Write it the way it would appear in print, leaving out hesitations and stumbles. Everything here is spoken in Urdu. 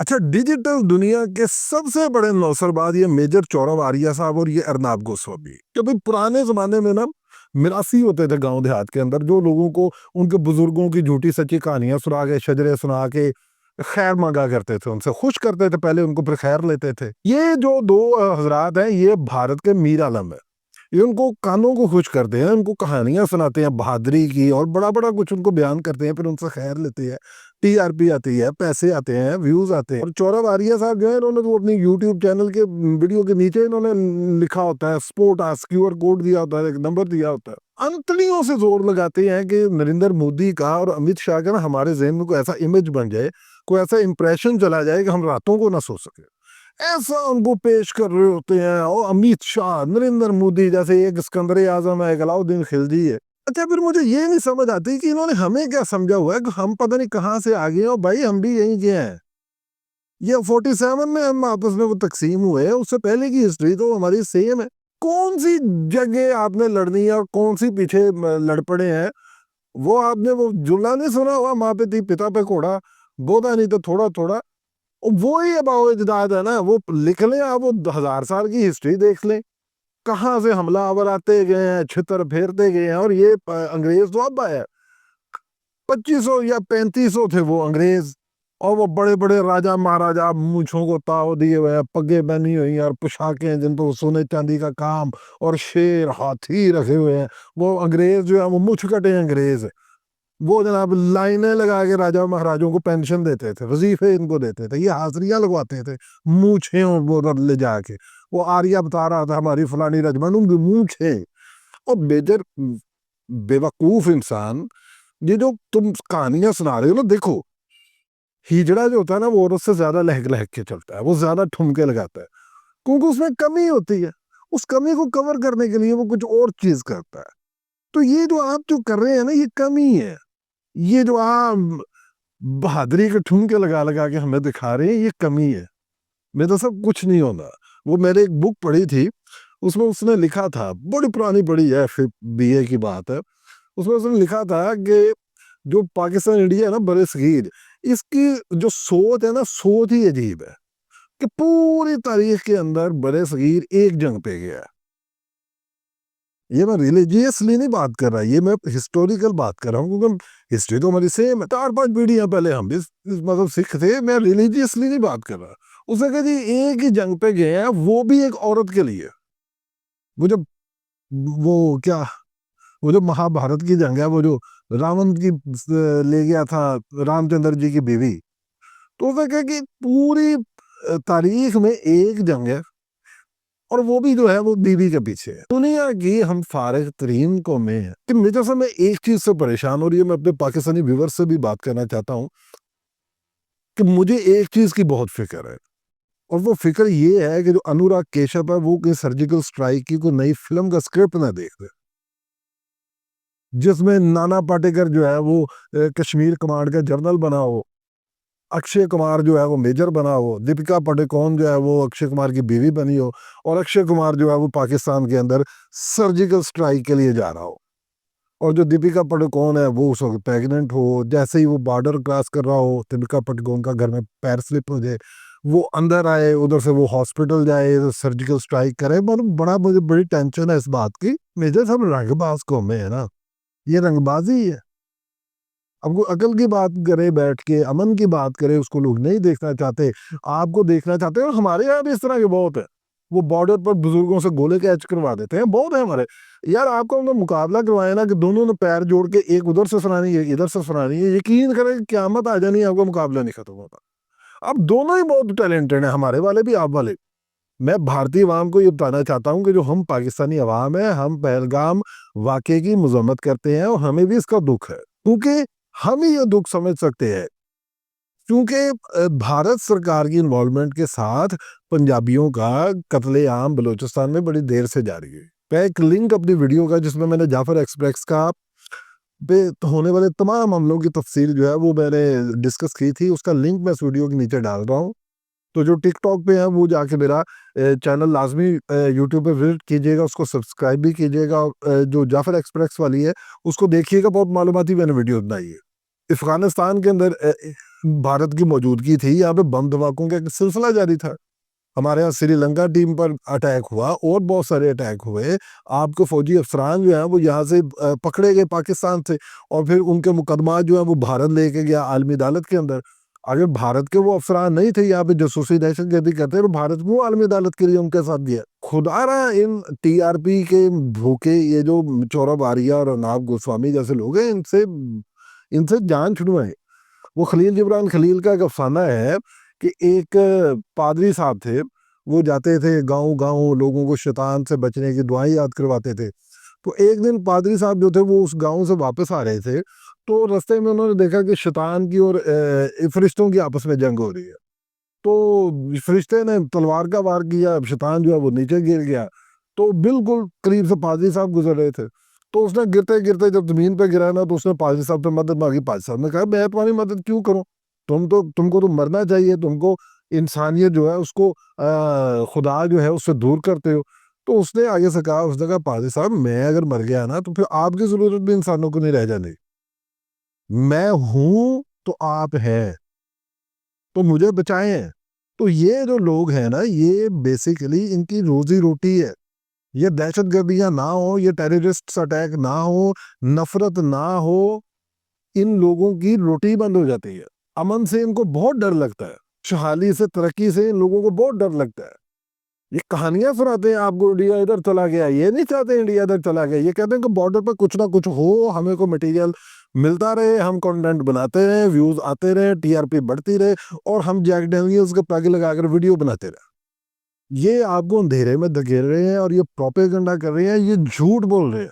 اچھا، ڈیجیٹل دنیا کے سب سے بڑے نوسرباز یہ میجر چورو آریہ صاحب اور یہ ارناب گوسوامی، کہ بھئی پرانے زمانے میں نا میراثی ہوتے تھے گاؤں دیہات کے اندر، جو لوگوں کو ان کے بزرگوں کی جھوٹی سچی کہانیاں سنا کے، شجرے سنا کے خیر مانگا کرتے تھے، ان سے خوش کرتے تھے پہلے، ان کو پھر خیر لیتے تھے۔ یہ جو دو حضرات ہیں، یہ بھارت کے میر عالم ہے، یہ ان کو کانوں کو خوش کرتے ہیں، ان کو کہانیاں سناتے ہیں بہادری کی، اور بڑا بڑا کچھ ان کو بیان کرتے ہیں، پھر ان سے خیر لیتے ہیں، ٹی آر پی آتی ہے، پیسے آتے ہیں، ویوز آتے ہیں۔ اور چورو آریہ صاحب جو ہے، انہوں نے وہ اپنی یوٹیوب چینل کے ویڈیو کے نیچے انہوں نے لکھا ہوتا ہے سپورٹ آس، QR کوڈ دیا ہوتا ہے، ایک نمبر دیا ہوتا ہے۔ انتڑیوں سے زور لگاتے ہیں کہ نریندر مودی کا اور امت شاہ کا نا ہمارے ذہن میں کوئی ایسا امیج بن جائے، کوئی ایسا امپریشن چلا جائے کہ ہم راتوں کو نہ سو سکے، ایسا ان کو پیش کر رہے ہوتے ہیں۔ اور امت شاہ، نریندر مودی جیسے ایک اسکندر اعظم ہے، ایک علاؤدین خلجی ہے۔ اچھا، پھر مجھے یہ نہیں سمجھ آتی کہ انہوں نے ہمیں کیا سمجھا ہوا ہے کہ ہم پتہ نہیں کہاں سے آ گئے ہیں، اور بھائی ہم بھی یہیں کے ہیں۔ یہ 47 میں ہم آپس میں وہ تقسیم ہوئے، اس سے پہلے کی ہسٹری تو ہماری سیم ہے۔ کون سی جگہ آپ نے لڑنی ہے اور کون سی پیچھے لڑ پڑے ہیں؟ وہ آپ نے وہ جملہ نہیں سنا ہوا، ماں پہ تھی پتا پہ گھوڑا، بودا نہیں تو تھوڑا تھوڑا۔ وہی اباؤ اجداد ہے نا، وہ لکھ لیں آپ، وہ 1000 سال کی ہسٹری دیکھ لیں، کہاں سے حملہ آور آتے گئے ہیں، چھتر پھیرتے گئے ہیں۔ اور یہ انگریز تو اب آیا، 2500 یا 3500 تھے وہ انگریز، اور وہ بڑے بڑے راجا مہاراجا مونچھوں کو تاؤ دیے ہوئے ہیں، پگے بنی ہوئی ہیں اور پوشاکیں جن پر سونے چاندی کا کام، اور شیر ہاتھی رکھے ہوئے ہیں۔ وہ انگریز جو ہے وہ مچھ کٹے انگریز، وہ جناب لائنیں لگا کے راجا مہاراجوں کو پینشن دیتے تھے، وظیفے ان کو دیتے تھے، یہ حاضریاں لگواتے تھے مونچھیں وہ لے جا کے۔ وہ آریہ بتا رہا تھا ہماری فلانی رجمن ان کی مونچھیں۔ اور بیجر بیوقوف انسان، یہ جو تم کہانیاں سنا رہے ہو نا، دیکھو ہجڑا جو ہوتا ہے نا، وہ عورت سے زیادہ لہک لہک کے چلتا ہے، وہ زیادہ ٹھمکے لگاتا ہے، کیونکہ اس میں کمی ہوتی ہے، اس کمی کو کور کرنے کے لیے وہ کچھ اور چیز کرتا ہے۔ تو یہ جو آپ جو کر رہے ہیں نا، یہ کمی ہے۔ یہ جو آپ بہادری کے ٹھمکے لگا لگا کے ہمیں دکھا رہے ہیں، یہ کمی ہے۔ میں تو سب کچھ نہیں ہونا۔ وہ میں نے ایک بک پڑھی تھی، اس میں اس نے لکھا تھا، بڑی پرانی پڑھی ہے، BA کی بات ہے، اس میں اس نے لکھا تھا کہ جو پاکستان انڈیا ہے نا، بر صغیر، اس کی جو سوچ ہے نا، سوچ ہی عجیب ہے کہ پوری تاریخ کے اندر بر صغیر ایک جنگ پہ گیا ہے۔ یہ میں ریلیجیسلی نہیں بات کر رہا، یہ میں ہسٹوریکل بات کر رہا ہوں، کیونکہ ہسٹری تو ہماری سیم ہے، 4-5 پیڑھیاں پہلے ہم بھی مطلب سکھ تھے۔ میں ریلیجیسلی نہیں بات کر رہا۔ اس نے کہا جی ایک ہی جنگ پہ گئے ہیں، وہ بھی ایک عورت کے لیے۔ وہ جب وہ جو مہا بھارت کی جنگ ہے، وہ جو راون کی لے گیا تھا رام چندر جی کی بیوی، تو اس نے کہا کہ پوری تاریخ میں ایک جنگ ہے، اور وہ بھی جو ہے وہ بیوی کے پیچھے ہے۔ دنیا کی ہم فارغ ترین قومیں ہیں کہ میرے سے میں ایک چیز سے پریشان، اور یہ میں اپنے پاکستانی ویورز سے بھی بات کرنا چاہتا ہوں کہ مجھے ایک چیز کی بہت فکر ہے، اور وہ فکر یہ ہے کہ جو انوراگ کیشپ ہے، وہ کہ سرجیکل سٹرائک کی کوئی نئی فلم کا سکرپٹ نہ دیکھ دے، جس میں نانا پاٹیکر جو ہے وہ کشمیر کمانڈ کا جنرل بنا ہو، اکشے کمار جو ہے وہ میجر بنا ہو، دیپیکا پاڈوکون جو ہے وہ اکشے کمار کی بیوی بنی ہو، اور اکشے کمار جو ہے وہ پاکستان کے اندر سرجیکل سٹرائک کے لیے جا رہا ہو، اور جو دیپیکا پاڈوکون ہے وہ اس وقت پیگننٹ ہو، جیسے ہی وہ بارڈر کراس کر رہا ہو، دیپیکا پاڈوکون کا گھر میں پیر سلپ ہو جائے، وہ اندر آئے، ادھر سے وہ ہاسپٹل جائے، سرجیکل سٹرائک کرے۔ مجھے بڑی ٹینشن ہے اس بات کی۔ میجر صاحب رنگ باز قومیں ہیں نا، یہ رنگ بازی ہے۔ اب کوئی عقل کی بات کرے، بیٹھ کے امن کی بات کرے، اس کو لوگ نہیں دیکھنا چاہتے، آپ کو دیکھنا چاہتے ہیں۔ اور ہمارے یہاں بھی اس طرح کے بہت ہیں، وہ بارڈر پر بزرگوں سے گولے کیچ کروا دیتے ہیں، بہت ہیں ہمارے یار۔ آپ کو مقابلہ کروائے نا کہ دونوں نے پیر جوڑ کے ایک ادھر سے سنانی ہے، ایک ادھر سے سنانی ہے، یقین کریں کہ قیامت آ جانی، آپ کا مقابلہ نہیں ختم ہوتا۔ اب دونوں ہی بہت ٹیلنٹڈ ہیں، ہمارے والے بھی، آپ والے۔ میں بھارتی عوام کو یہ بتانا چاہتا ہوں کہ جو ہم پاکستانی عوام ہیں، ہم پہلگام واقعے کی مذمت کرتے ہیں، اور ہمیں بھی اس کا دکھ ہے، کیونکہ ہم ہی یہ دکھ سمجھ سکتے ہیں، کیونکہ بھارت سرکار کی انوالومنٹ کے ساتھ پنجابیوں کا قتل عام بلوچستان میں بڑی دیر سے جاری ہے۔ میں ایک لنک اپنی ویڈیو کا، جس میں میں نے جعفر ایکسپریس کا پہ ہونے والے تمام عملوں کی تفصیل جو ہے وہ میں نے ڈسکس کی تھی، اس کا لنک میں اس ویڈیو کے نیچے ڈال رہا ہوں۔ تو جو ٹک ٹاک پہ ہیں وہ جا کے میرا چینل لازمی یوٹیوب پہ وزٹ کیجیے گا، اس کو سبسکرائب بھی کیجیے گا، جو جعفر ایکسپریس والی ہے اس کو دیکھیے گا، بہت معلوماتی میں نے ویڈیو بنائی ہے۔ افغانستان کے اندر بھارت کی موجودگی تھی یہاں پہ، بم دھماکوں کا ایک سلسلہ جاری تھا. ہمارے یہاں سری لنکا ٹیم پر اٹیک ہوا اور بہت سارے اٹیک ہوئے. آپ کو فوجی افسران جو ہیں وہ یہاں سے پکڑے گئے پاکستان سے، اور پھر ان کے مقدمات جو ہیں وہ بھارت لے کے گیا عالمی عدالت کے اندر. اگر بھارت کے وہ افسران نہیں تھے یہاں پہ جاسوسی دہشت گردی کرتے تو بھارت وہ عالمی عدالت کے لیے ان کے ساتھ گیا. خدا رہا ان ٹی آر پی کے بھوکے یہ جو چورب آریہ اور ارناب گوسوامی جیسے لوگ ہیں، ان سے جان چھڑوائے. وہ خلیل جبران خلیل کا ایک افسانہ ہے کہ ایک پادری صاحب تھے، وہ جاتے تھے گاؤں گاؤں لوگوں کو شیطان سے بچنے کی دعائیں یاد کرواتے تھے. تو ایک دن پادری صاحب جو تھے وہ اس گاؤں سے واپس آ رہے تھے، تو رستے میں انہوں نے دیکھا کہ شیطان کی اور فرشتوں کی آپس میں جنگ ہو رہی ہے. تو فرشتے نے تلوار کا وار کیا، شیطان جو ہے وہ نیچے گر گیا. تو بالکل قریب سے پادری صاحب گزر رہے تھے، تو اس نے گرتے گرتے جب زمین پہ گرا نا تو اس نے پادری صاحب سے مدد مانگی. پادری صاحب نے کہا میں تمہاری مدد کیوں کروں، تم کو تو مرنا چاہیے، تم کو انسانیت جو ہے اس کو خدا جو ہے اس سے دور کرتے ہو. تو اس نے آگے سے کہا، اس نے کہا پادری صاحب میں اگر مر گیا نا تو پھر آپ کی ضرورت بھی انسانوں کو نہیں رہ جانے. میں ہوں تو آپ ہیں، تو مجھے بچائیں. تو یہ جو لوگ ہیں نا، یہ بیسیکلی ان کی روزی روٹی ہے. یہ دہشت گردیاں نہ ہو، یہ ٹیررسٹ اٹیک نہ ہو، نفرت نہ ہو، ان لوگوں کی روٹی بند ہو جاتی ہے. امن سے ان کو بہت ڈر لگتا ہے، خوشحالی سے ترقی سے ان لوگوں کو بہت ڈر لگتا ہے. یہ کہانیاں سناتے ہیں آپ کو انڈیا ادھر چلا گیا، یہ نہیں چاہتے انڈیا ادھر چلا گیا. یہ کہتے ہیں کہ بارڈر پر کچھ نہ کچھ ہو، ہمیں کو مٹیریل ملتا رہے، ہم کنٹینٹ بناتے رہے، ویوز آتے رہے، ٹی آر پی بڑھتی رہے، اور ہم جیک ڈینیلز کے پیگ لگا کر ویڈیو بناتے رہے. یہ آپ کو اندھیرے میں دھکیل رہے ہیں اور یہ پروپیگنڈا کر رہے ہیں، یہ جھوٹ بول رہے ہیں.